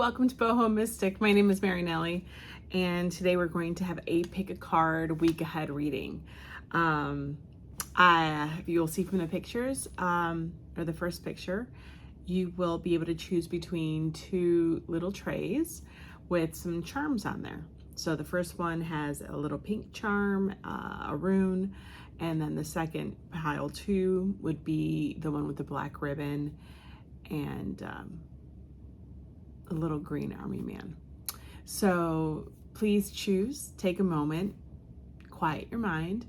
welcome to BohoMystic. My name is Mary Nelly, and today we're going to have a pick a card week ahead reading. You'll see from the pictures, or the first picture, you will be able to choose between two little trays with some charms on there. So the first one has a little pink charm, a rune, and then the second pile 2 would be the one with the black ribbon and a little green army man. So please choose, take a moment, quiet your mind,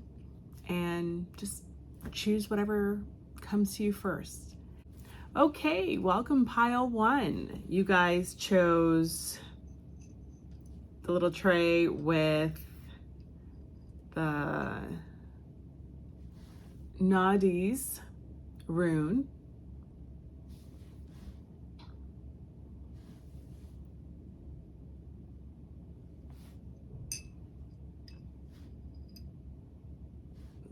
and just choose whatever comes to you first. Okay, welcome pile 1. You guys chose the little tray with the Nadi's rune.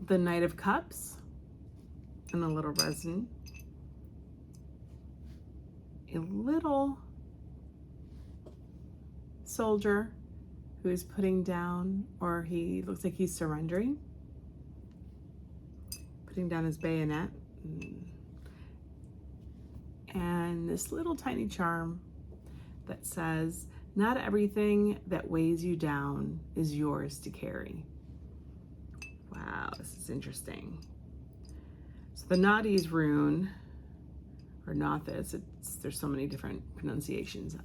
The Knight of Cups and a little resin. A little soldier who is putting down, or he looks like he's surrendering, putting down his bayonet. And this little tiny charm that says, "Not everything that weighs you down is yours to carry." Wow, this is interesting. So the Nadi's rune, or Nothis, there's so many different pronunciations.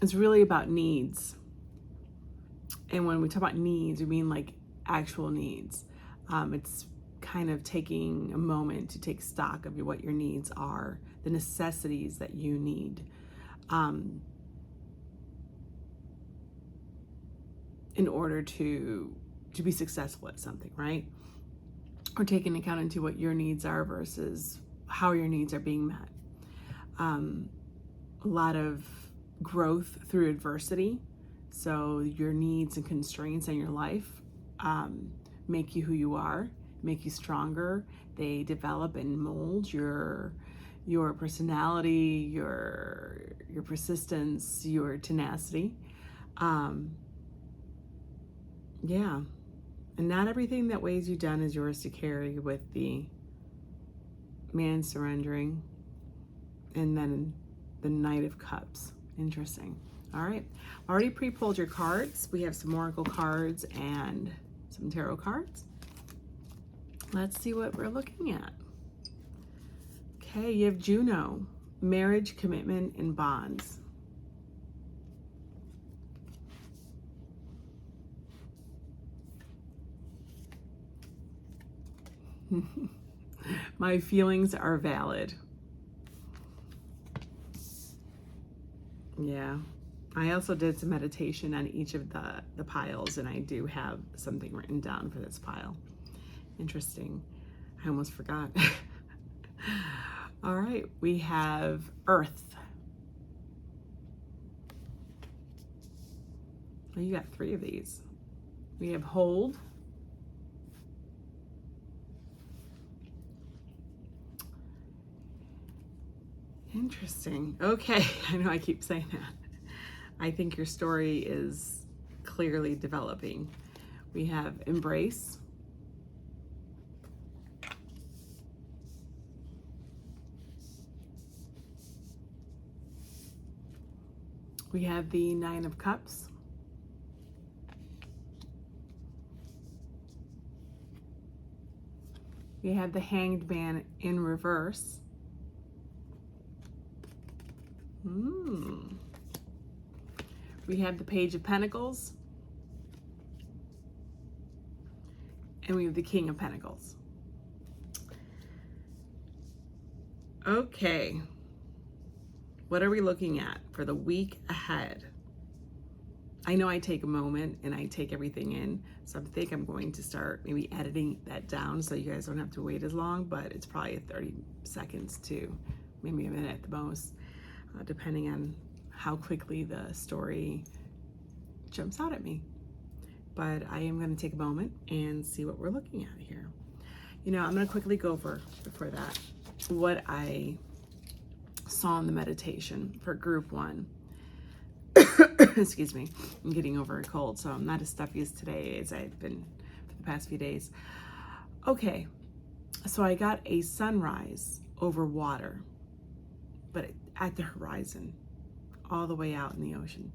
It's really about needs. And when we talk about needs, we mean like actual needs. It's kind of taking a moment to take stock of what your needs are, the necessities that you need. In order to be successful at something, right? Or taking account into what your needs are versus how your needs are being met. A lot of growth through adversity. So your needs and constraints in your life make you who you are, make you stronger. They develop and mold your personality, your persistence, your tenacity. Yeah, and not everything that weighs you down is yours to carry, with the man surrendering, and then the Knight of Cups. Interesting. All right, already pre-pulled your cards. We have some Oracle cards and some tarot cards. Let's see what we're looking at. Okay, you have Juno, marriage, commitment, and bonds. My feelings are valid. Yeah, I also did some meditation on each of the piles, and I do have something written down for this pile. Interesting. I almost forgot. All right, we have Earth. Oh, you got 3 of these. We have Hold. Interesting. Okay, I know I keep saying that. I think your story is clearly developing. We have Embrace. We have the 9 of Cups. We have the Hanged Man in reverse. We have the Page of Pentacles, and we have the King of Pentacles. Okay, what are we looking at for the week ahead? I know I take a moment and I take everything in, so I think I'm going to start maybe editing that down so you guys don't have to wait as long, but it's probably 30 seconds to maybe a minute at the most, depending on how quickly the story jumps out at me. But I am going to take a moment and see what we're looking at here. You know, I'm going to quickly go over, before that, what I saw in the meditation for group 1. Excuse me, I'm getting over a cold, so I'm not as stuffy as today as I've been for the past few days. Okay, so I got a sunrise over water, but at the horizon, all the way out in the ocean.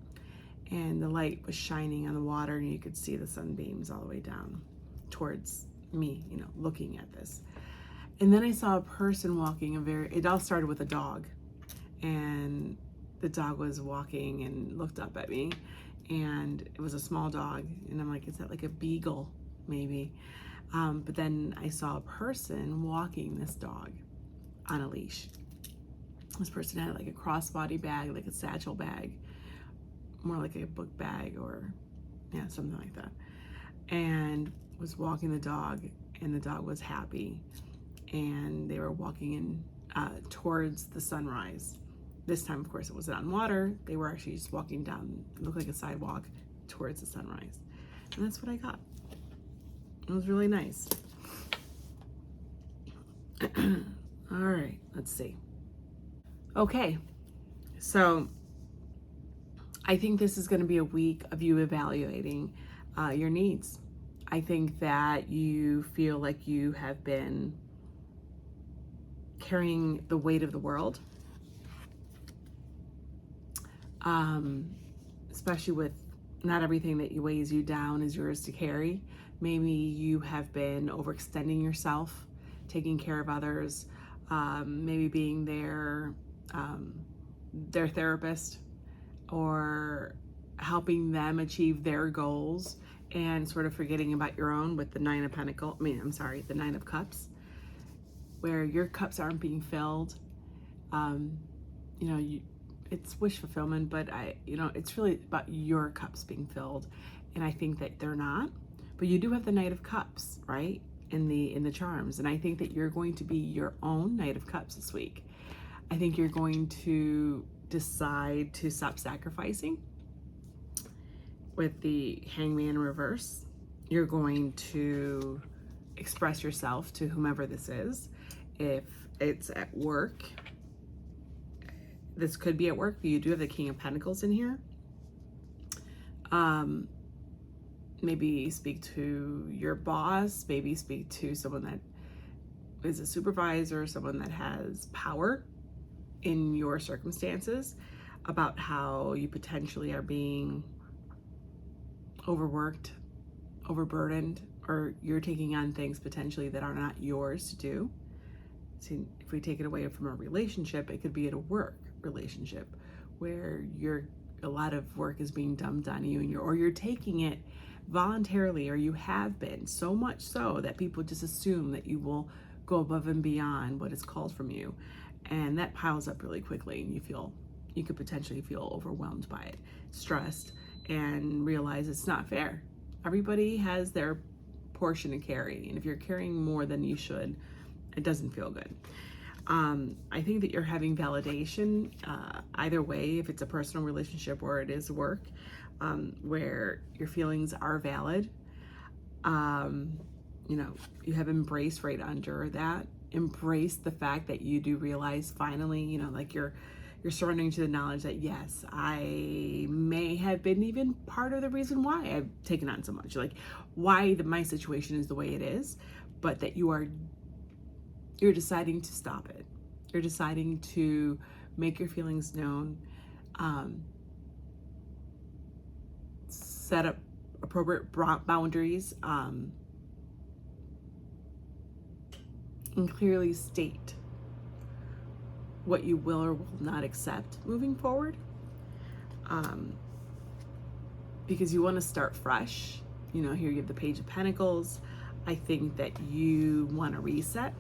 And the light was shining on the water, and you could see the sunbeams all the way down towards me, looking at this. And then I saw a person walking it all started with a dog. And the dog was walking and looked up at me, and it was a small dog. And I'm like, is that like a beagle, maybe? But then I saw a person walking this dog on a leash. This person had like a crossbody bag, like a satchel bag, more like a book bag or something like that, and was walking the dog, and the dog was happy, and they were walking in towards the sunrise. This time, of course, it wasn't on water. They were actually just walking down, it looked like a sidewalk towards the sunrise. And that's what I got. It was really nice. All right, let's see. Okay, so I think this is going to be a week of you evaluating your needs. I think that you feel like you have been carrying the weight of the world, especially with not everything that weighs you down is yours to carry. Maybe you have been overextending yourself, taking care of others, maybe being their therapist, or helping them achieve their goals, and sort of forgetting about your own with the the 9 of Cups, where your cups aren't being filled. It's wish fulfillment, but it's really about your cups being filled. And I think that they're not, but you do have the Knight of Cups, right? In the charms. And I think that you're going to be your own Knight of Cups this week. I think you're going to decide to stop sacrificing with the Hangman in reverse. You're going to express yourself to whomever this is. If it's at work, this could be at work, but you do have the King of Pentacles in here. Maybe speak to your boss, maybe speak to someone that is a supervisor, someone that has power in your circumstances, about how you potentially are being overworked, overburdened, or you're taking on things potentially that are not yours to do. See, if we take it away from a relationship, it could be at a work relationship where a lot of work is being dumped on you, and you're taking it voluntarily, or you have been, so much so that people just assume that you will go above and beyond what is called from you. And that piles up really quickly, and you could potentially feel overwhelmed by it, stressed, and realize it's not fair. Everybody has their portion to carry, and if you're carrying more than you should, it doesn't feel good. I think that you're having validation either way, if it's a personal relationship or it is work, where your feelings are valid. You have embrace right under that. Embrace the fact that you do realize finally, like you're surrendering to the knowledge that, yes, I may have been even part of the reason why I've taken on so much, like why my situation is the way it is, but that you're deciding to stop it. You're deciding to make your feelings known, set up appropriate boundaries, and clearly state what you will or will not accept moving forward, because you want to start fresh. Here you have the Page of Pentacles. I think that you want to reset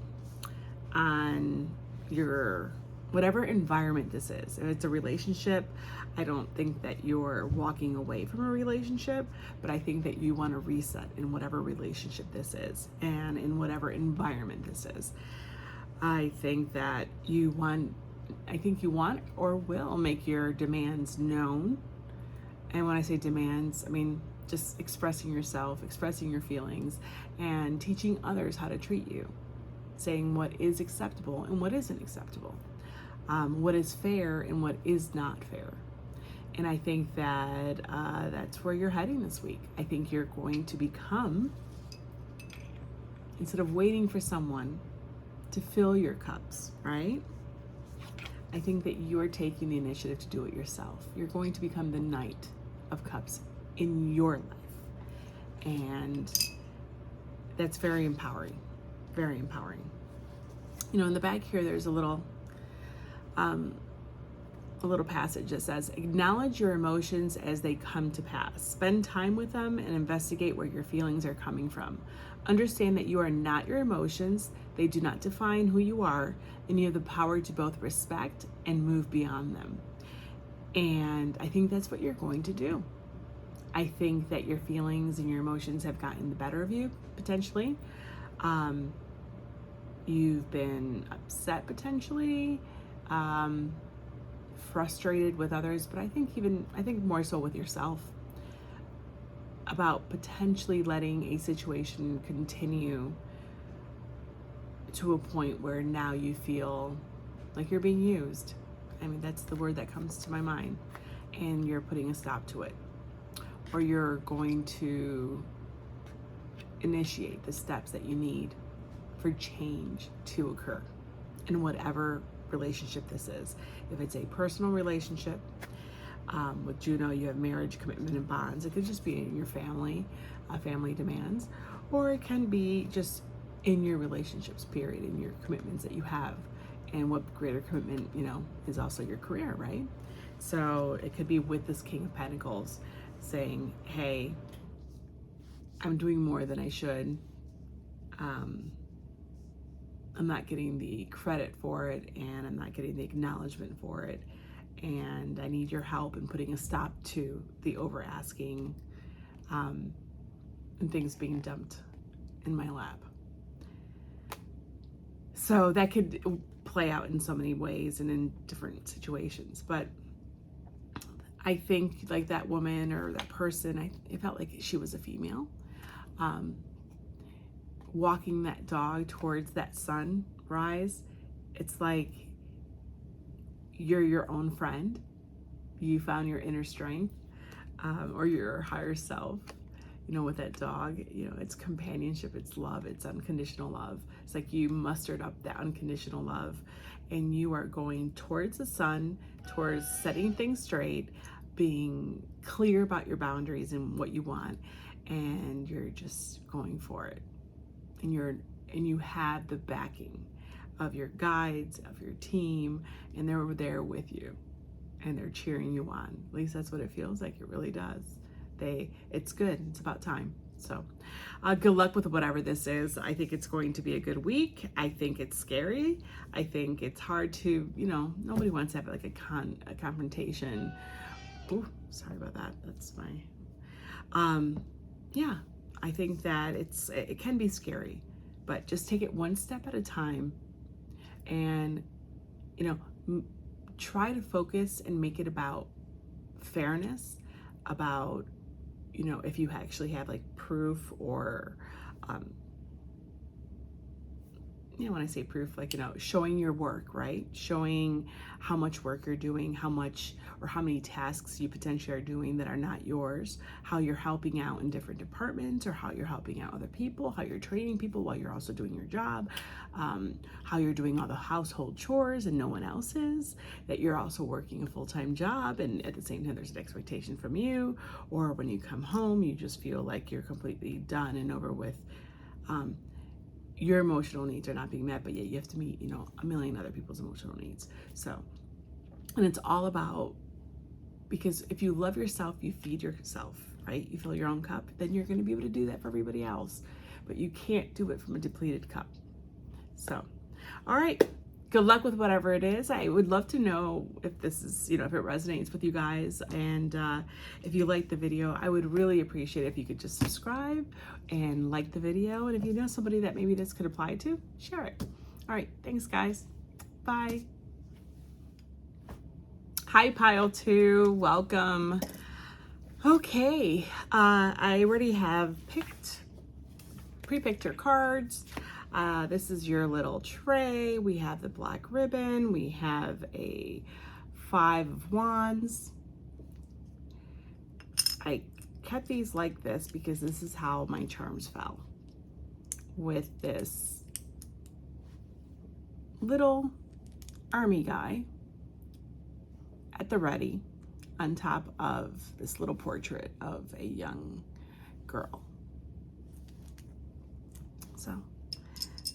on your whatever environment this is. If it's a relationship, I don't think that you're walking away from a relationship, but I think that you want to reset in whatever relationship this is and in whatever environment this is. I think that you want or will make your demands known. And when I say demands, I mean just expressing yourself, expressing your feelings, and teaching others how to treat you, saying what is acceptable and what isn't acceptable. what is fair and what is not fair. And I think that that's where you're heading this week. I think you're going to become, instead of waiting for someone to fill your cups, right? I think that you are taking the initiative to do it yourself. You're going to become the Knight of Cups in your life. And that's very empowering, very empowering. You know, in the back here, there's a little passage that says, acknowledge your emotions as they come to pass. Spend time with them and investigate where your feelings are coming from. Understand that you are not your emotions. They do not define who you are, and you have the power to both respect and move beyond them. And I think that's what you're going to do. I think that your feelings and your emotions have gotten the better of you, potentially. You've been upset, potentially, frustrated with others, but I think more so with yourself, about potentially letting a situation continue to a point where now you feel like you're being used. I mean, that's the word that comes to my mind. And you're putting a stop to it. Or you're going to initiate the steps that you need for change to occur in whatever relationship this is. If it's a personal relationship, with Juno, you have marriage, commitment, and bonds. It could just be in your family, family demands, or it can be just in your relationships, period, in your commitments that you have. And what greater commitment, you know, is also your career, right? So it could be with this King of Pentacles saying, hey, I'm doing more than I should. I'm not getting the credit for it, and I'm not getting the acknowledgement for it. And I need your help in putting a stop to the over asking and things being dumped in my lap. So that could play out in so many ways and in different situations. But I think like that woman or that person, it felt like she was a female, walking that dog towards that sunrise. It's like you're your own friend. You found your inner strength, or your higher self, you know, with that dog. You know, it's companionship, it's love, it's unconditional love. It's like you mustered up that unconditional love, and you are going towards the sun, towards setting things straight, being clear about your boundaries and what you want, and you're just going for it. And you have the backing of your guides, of your team, and they're there with you, and they're cheering you on. At least that's what it feels like. It really does. It's good. It's about time. So good luck with whatever this is. I think it's going to be a good week. I think it's scary. I think it's hard to, you know, nobody wants to have like a confrontation. Ooh, sorry about that. That's my, yeah, I think that it can be scary, but just take it one step at a time. And, you know, try to focus and make it about fairness, about, you know, if you actually have like proof or, you know, when I say proof, like, you know, showing your work, right? Showing how much work you're doing, how much or how many tasks you potentially are doing that are not yours, how you're helping out in different departments, or how you're helping out other people, how you're training people while you're also doing your job, how you're doing all the household chores and no one else is, that you're also working a full-time job, and at the same time there's an expectation from you, or when you come home you just feel like you're completely done and over with. Your emotional needs are not being met, but yet you have to meet, you know, a million other people's emotional needs. So, and it's all about, because if you love yourself, you feed yourself, right? You fill your own cup, then you're going to be able to do that for everybody else. But you can't do it from a depleted cup. So, all right. Good luck with whatever it is. I would love to know if this is, you know, if it resonates with you guys. And if you like the video, I would really appreciate it if you could just subscribe and like the video. And if you know somebody that maybe this could apply to, share it. All right. Thanks, guys. Bye. Hi, Pile 2. Welcome. Okay. I already have pre-picked your cards. This is your little tray. We have the black ribbon. We have a 5 of wands. I kept these like this because this is how my charms fell, with this little army guy at the ready on top of this little portrait of a young girl. So,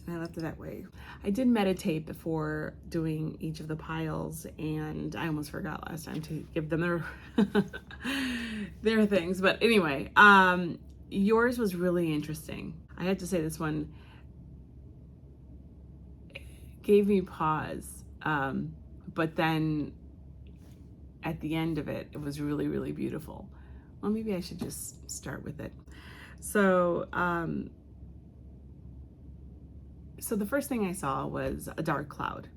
and I left it that way. I did meditate before doing each of the piles, and I almost forgot last time to give them their their things. But anyway, yours was really interesting. I had to say this one gave me pause, but then at the end of it, it was really, really beautiful. Well, maybe I should just start with it. So, so the first thing I saw was a dark cloud.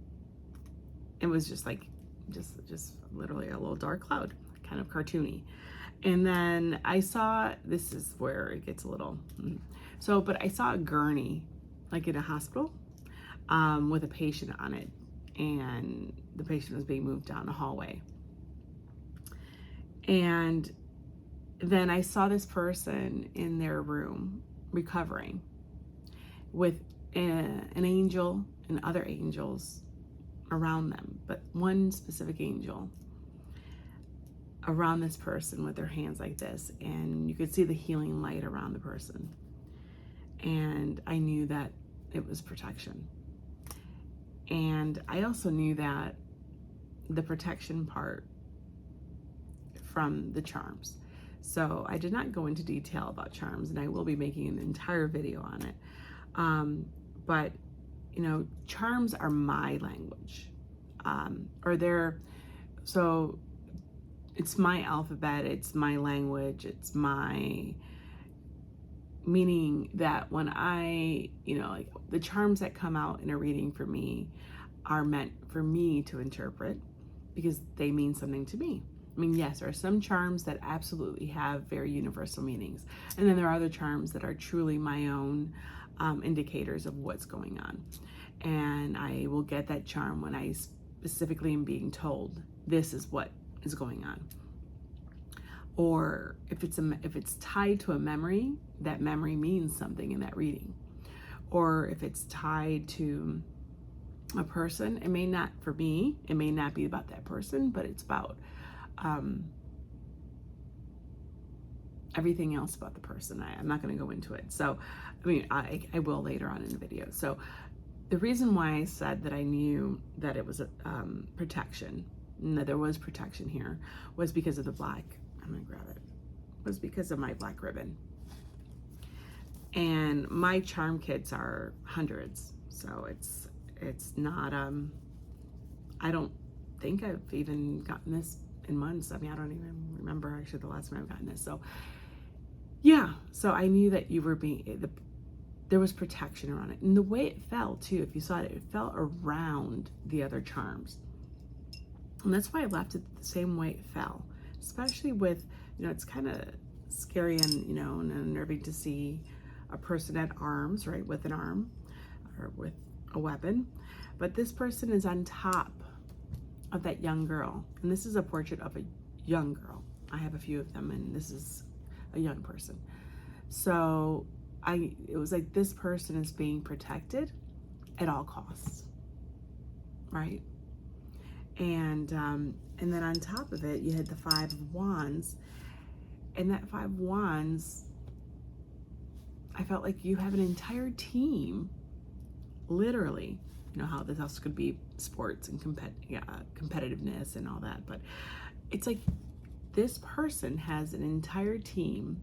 It was just like, just literally a little dark cloud, kind of cartoony. And then I saw, this is where it gets a little, so, but I saw a gurney, like in a hospital, with a patient on it. And the patient was being moved down a hallway. And then I saw this person in their room recovering with an angel and other angels around them, but one specific angel around this person with their hands like this, and you could see the healing light around the person. And I knew that it was protection. And I also knew that the protection part from the charms. So I did not go into detail about charms, and I will be making an entire video on it. But, you know, charms are my language, so it's my alphabet, it's my language, it's my meaning, that when I, you know, like the charms that come out in a reading for me are meant for me to interpret because they mean something to me. I mean, yes, there are some charms that absolutely have very universal meanings. And then there are other charms that are truly my own indicators of what's going on. And I will get that charm when I specifically am being told this is what is going on. Or if it's tied to a memory, that memory means something in that reading. Or if it's tied to a person, it may not, for me, it may not be about that person, but it's about everything else about the person. I'm not going to go into it. So, I mean, I will later on in the video. So the reason why I said that I knew that it was a protection, and that there was protection here, was because of the black, I'm going to grab it, was because of my black ribbon. And my charm kits are hundreds. So it's not, I don't think I've even gotten this in months. I mean, I don't even remember actually the last time I've gotten this. So yeah, so I knew that you were there was protection around it. And the way it fell too, if you saw it, it fell around the other charms. And that's why I left it the same way it fell, especially with, you know, it's kind of scary and, you know, and unnerving to see a person at arms, right, with an arm or with a weapon. But this person is on top of that young girl. And this is a portrait of a young girl. I have a few of them, and this is a young person. So it was like this person is being protected at all costs, right? And then on top of it, you had the 5 of Wands, and that 5 of Wands, I felt like you have an entire team, literally. You know how this also could be sports and competitiveness and all that, but it's like this person has an entire team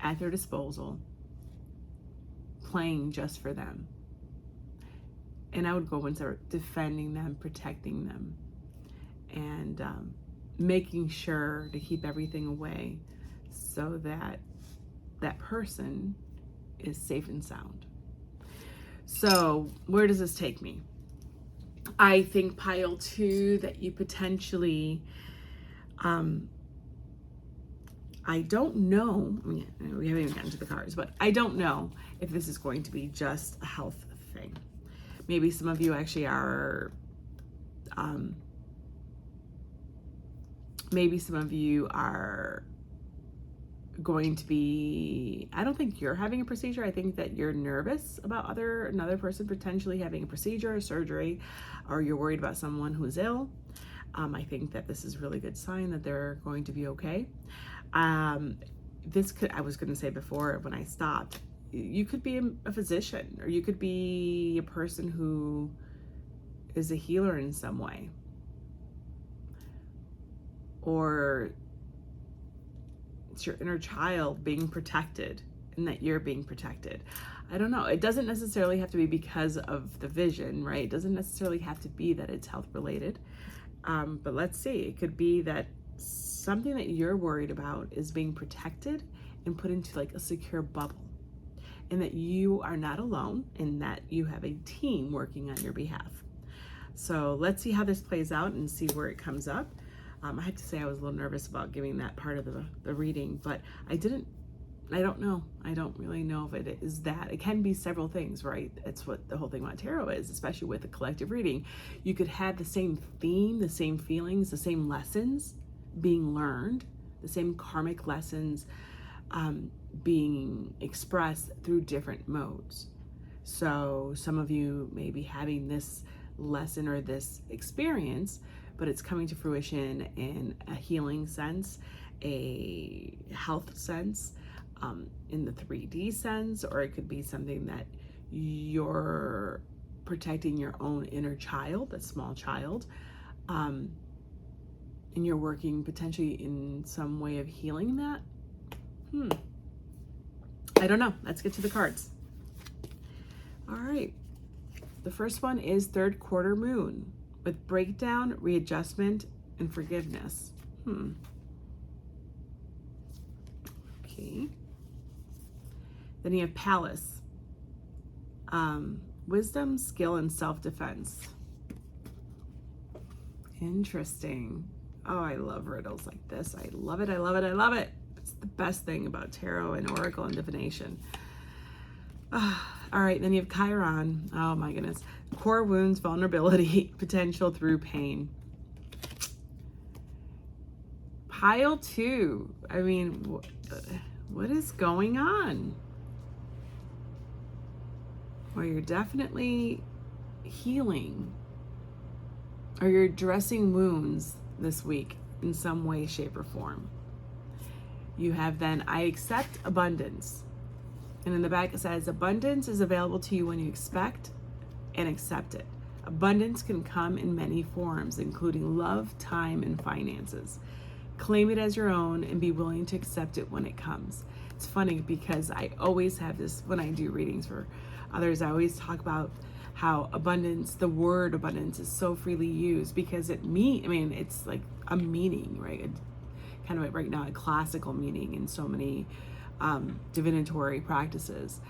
at their disposal playing just for them. And I would go and start defending them, protecting them, and making sure to keep everything away so that that person is safe and sound. So where does this take me? I think pile 2, that you potentially, I don't know, I mean, we haven't even gotten to the cards, but I don't know if this is going to be just a health thing. Maybe some of you actually are, maybe some of you are going to be, I don't think you're having a procedure. I think that you're nervous about another person potentially having a procedure or surgery, or you're worried about someone who's ill. I think that this is a really good sign that they're going to be okay. This could, I was going to say before when I stopped, you could be a physician, or you could be a person who is a healer in some way, or it's your inner child being protected and that you're being protected. I don't know. It doesn't necessarily have to be because of the vision, right? It doesn't necessarily have to be that it's health related. But let's see. It could be that something that you're worried about is being protected and put into like a secure bubble, and that you are not alone, and that you have a team working on your behalf. So let's see how this plays out and see where it comes up. I have to say I was a little nervous about giving that part of the reading, but I don't know. I don't really know if it is that. It can be several things, right? It's what the whole thing about tarot is, especially with a collective reading. You could have the same theme, the same feelings, the same lessons being learned, the same karmic lessons being expressed through different modes. So some of you may be having this lesson or this experience, but it's coming to fruition in a healing sense, a health sense, in the 3D sense, or it could be something that you're protecting your own inner child, a small child, and you're working potentially in some way of healing that. I don't know. Let's get to the cards. All right. The first one is third quarter moon with breakdown, readjustment, and forgiveness. Okay. Then you have palace. Wisdom, skill, and self-defense. Interesting. Oh, I love riddles like this. I love it. I love it. I love it. It's the best thing about tarot and oracle and divination. All right, then you have Chiron. Oh my goodness. Core wounds, vulnerability, potential through pain. Pile 2. I mean, what is going on? Well, you're definitely healing, or you're addressing wounds this week in some way, shape, or form. You have then, I accept abundance. And in the back it says, abundance is available to you when you expect and accept it. Abundance can come in many forms, including love, time, and finances. Claim it as your own and be willing to accept it when it comes. It's funny because I always have this, when I do readings for others, I always talk about how abundance, the word abundance, is so freely used because it's like a meaning, right? Kind of right now a classical meaning in so many divinatory practices.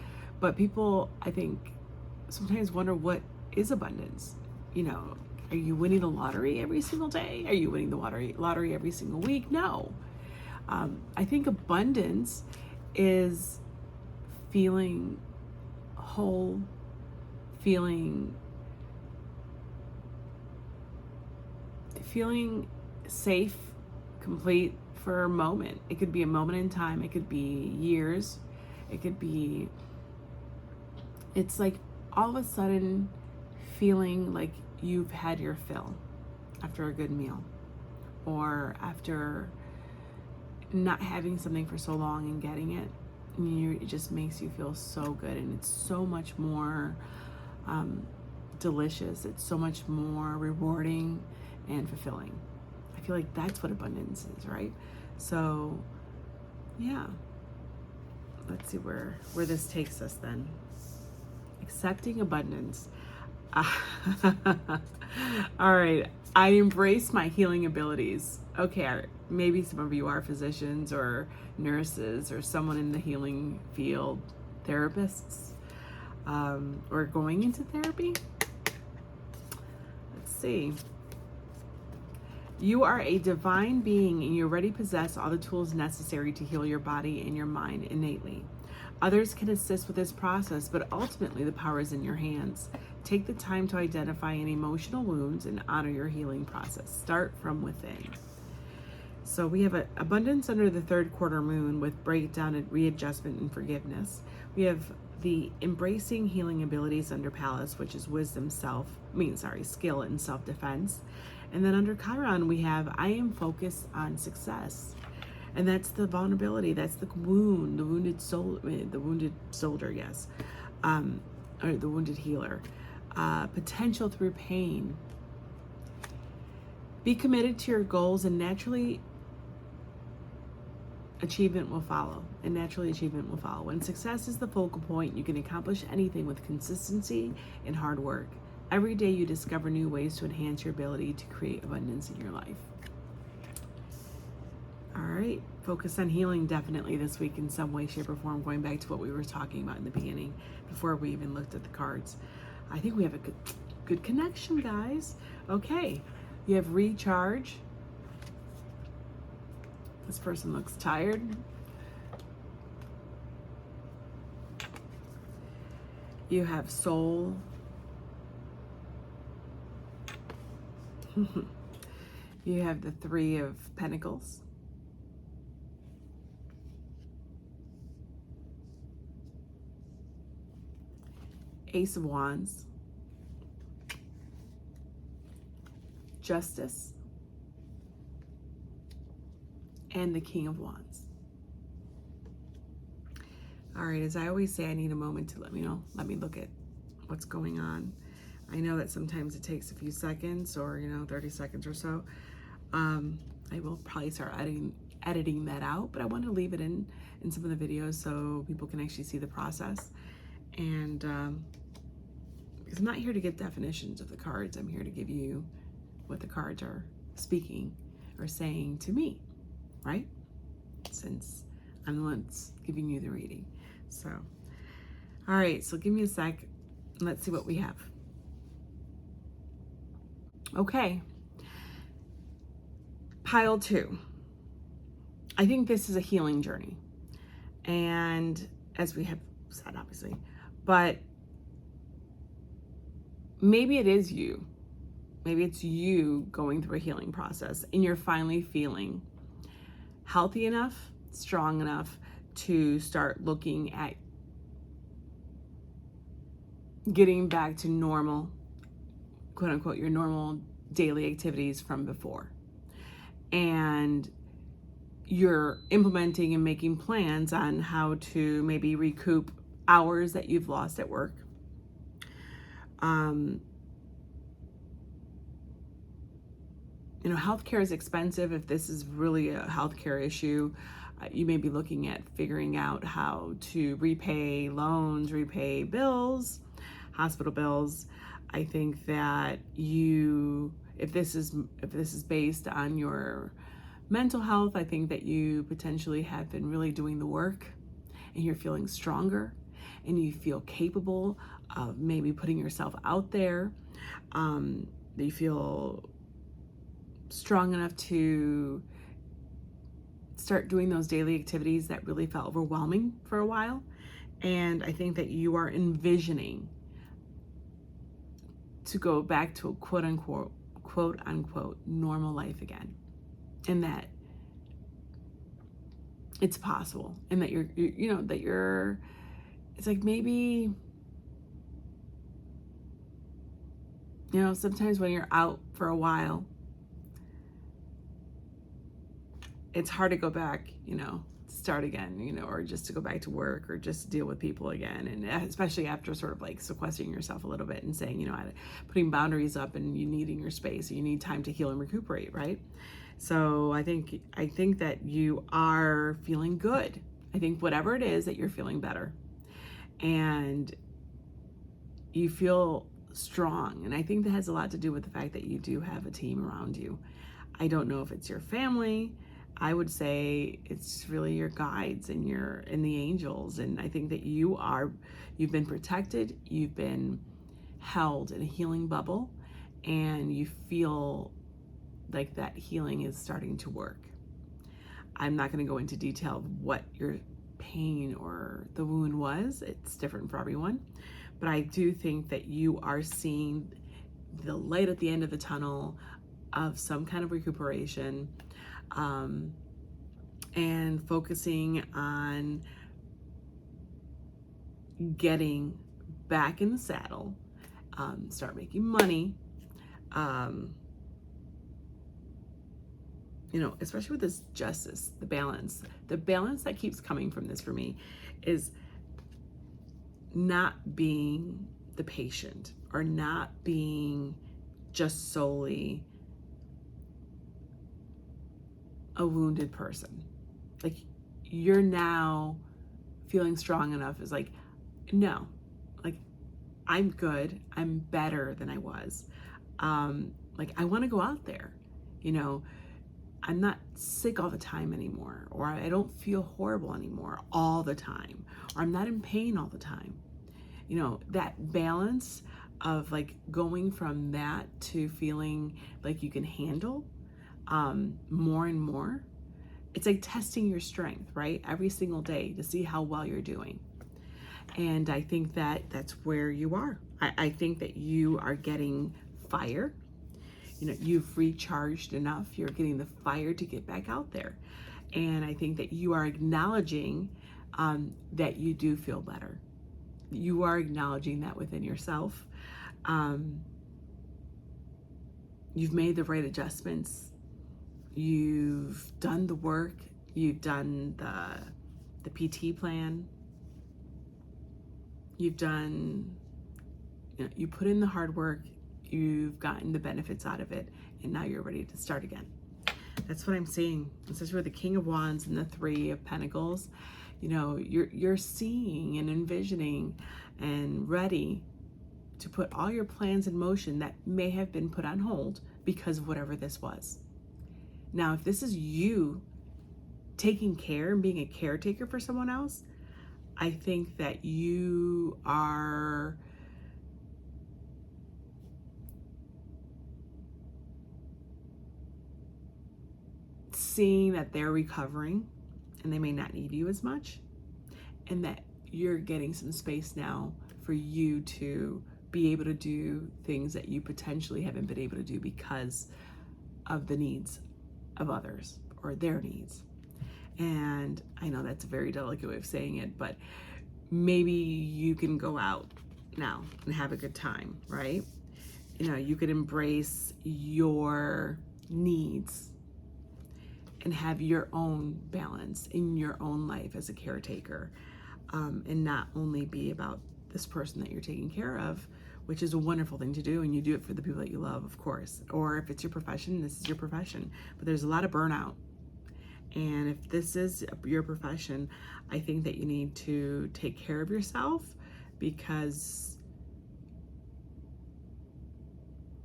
But people, I think, sometimes wonder, what is abundance? You know, are you winning the lottery every single day? Are you winning the lottery every single week? No. I think abundance is feeling whole, feeling safe, complete for a moment. It could be a moment in time. It could be years. It could be, it's like all of a sudden feeling like you've had your fill after a good meal, or after not having something for so long and getting it. And it just makes you feel so good, and it's so much more delicious. It's so much more rewarding and fulfilling. I feel like that's what abundance is, right? So yeah, let's see where this takes us then. Accepting abundance. All right, I embrace my healing abilities. Okay, maybe some of you are physicians or nurses or someone in the healing field, therapists, or going into therapy. Let's see. You are a divine being and you already possess all the tools necessary to heal your body and your mind innately. Others can assist with this process, but ultimately the power is in your hands. Take the time to identify any emotional wounds and honor your healing process. Start from within. So we have abundance under the third quarter moon with breakdown and readjustment and forgiveness. We have the embracing healing abilities under Palace, which is wisdom, skill and self-defense. And then under Chiron, we have I am focused on success. And that's the vulnerability, that's the wound, the wounded soul, the wounded soldier, yes, or the wounded healer. Potential through pain. Be committed to your goals and naturally achievement will follow. When success is the focal point, you can accomplish anything with consistency and hard work. Every day you discover new ways to enhance your ability to create abundance in your life. All right, focus on healing definitely this week in some way, shape, or form, going back to what we were talking about in the beginning before we even looked at the cards. I think we have a good connection, guys. Okay, you have recharge. This person looks tired. You have soul. You have the Three of Pentacles. Ace of Wands. Justice. And the King of Wands. All right, as I always say, I need a moment to let me look at what's going on. I know that sometimes it takes a few seconds or 30 seconds or so. I will probably start editing that out, but I want to leave it in some of the videos so people can actually see the process. And because I'm not here to get definitions of the cards, I'm here to give you what the cards are speaking or saying to me, right? Since I'm the one that's giving you the reading. So, all right, so give me a sec. Let's see what we have. Okay. Pile 2. I think this is a healing journey. And as we have said, obviously, but maybe it is you. Maybe it's you going through a healing process and you're finally feeling healthy enough, strong enough to start looking at getting back to normal, quote unquote, your normal daily activities from before. And you're implementing and making plans on how to maybe recoup hours that you've lost at work. Healthcare is expensive. If this is really a healthcare issue, you may be looking at figuring out how to repay loans, repay bills, hospital bills. I think that if this is based on your mental health, I think that you potentially have been really doing the work and you're feeling stronger and you feel capable of maybe putting yourself out there. You feel strong enough to start doing those daily activities that really felt overwhelming for a while. And I think that you are envisioning to go back to a quote unquote normal life again. And that it's possible. And that it's like maybe, sometimes when you're out for a while, it's hard to go back, start again, or just to go back to work or just deal with people again. And especially after sort of like sequestering yourself a little bit and saying, putting boundaries up and you needing your space, you need time to heal and recuperate, right? So I think that you are feeling good. I think whatever it is that you're feeling better and you feel strong. And I think that has a lot to do with the fact that you do have a team around you. I don't know if it's your family. I would say it's really your guides and the angels. And I think that you've been protected, you've been held in a healing bubble, and you feel like that healing is starting to work. I'm not going to go into detail of what your pain or the wound was. It's different for everyone. But I do think that you are seeing the light at the end of the tunnel of some kind of recuperation, and focusing on getting back in the saddle, start making money, you know, especially with this justice, the balance that keeps coming from this for me is not being the patient, or not being just solely a wounded person. Like, you're now feeling strong enough is like, no, like, I'm good, I'm better than I was. Like, I want to go out there, you know, I'm not sick all the time anymore, or I don't feel horrible anymore all the time, or I'm not in pain all the time. You know, that balance of like going from that to feeling like you can handle more and more. It's like testing your strength, right? Every single day to see how well you're doing. And I think that that's where you are. I think that you are getting fire. You know, you've recharged enough. You're getting the fire to get back out there. And I think that you are acknowledging that you do feel better. You are acknowledging that within yourself. You've made the right adjustments. You've done the work. You've done the PT plan. You've done, you know, you put in the hard work. You've gotten the benefits out of it, and now you're ready to start again. That's what I'm seeing. This is where the King of Wands and the Three of Pentacles, you know, you're seeing and envisioning and ready to put all your plans in motion that may have been put on hold because of whatever this was. Now, if this is you taking care and being a caretaker for someone else, I think that you are seeing that they're recovering and they may not need you as much, and that you're getting some space now for you to be able to do things that you potentially haven't been able to do because of the needs of others or their needs. And I know that's a very delicate way of saying it, but maybe you can go out now and have a good time, right? You know, you could embrace your needs and have your own balance in your own life as a caretaker, and not only be about this person that you're taking care of, which is a wonderful thing to do, and you do it for the people that you love, of course. Or if it's your profession, this is your profession. But there's a lot of burnout. And if this is your profession, I think that you need to take care of yourself, because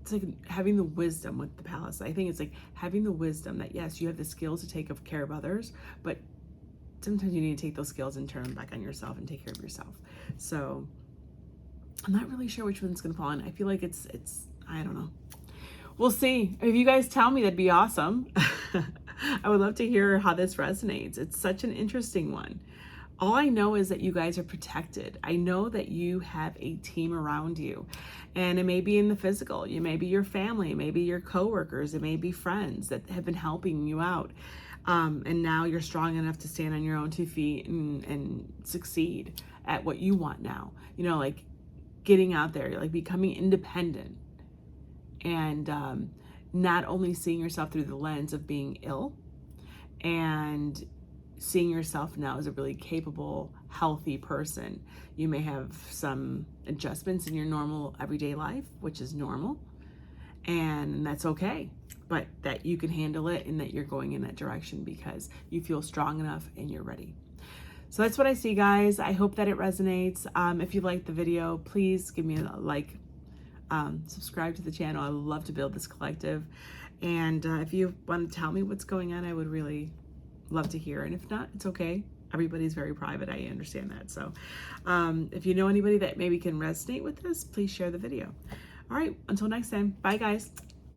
it's like having the wisdom with the palace. I think it's like having the wisdom that, yes, you have the skills to take care of others, but sometimes you need to take those skills and turn them back on yourself and take care of yourself. So I'm not really sure which one's going to fall in. I feel like it's, I don't know. We'll see. If you guys tell me, that'd be awesome. I would love to hear how this resonates. It's such an interesting one. All I know is that you guys are protected. I know that you have a team around you, and it may be in the physical. You may be your family, maybe your coworkers, it may be friends that have been helping you out. And now you're strong enough to stand on your own 2 feet and succeed at what you want now. You know, like getting out there, like becoming independent, and not only seeing yourself through the lens of being ill, and seeing yourself now as a really capable, healthy person. You may have some adjustments in your normal everyday life, which is normal, and that's okay, but that you can handle it and that you're going in that direction because you feel strong enough and you're ready. So that's what I see, guys. I hope that it resonates. If you liked the video, please give me a like, subscribe to the channel. I would love to build this collective. And if you want to tell me what's going on, I would really love to hear. And if not, it's okay. Everybody's very private. I understand that. So if you know anybody that maybe can resonate with this, please share the video. All right, until next time. Bye, guys.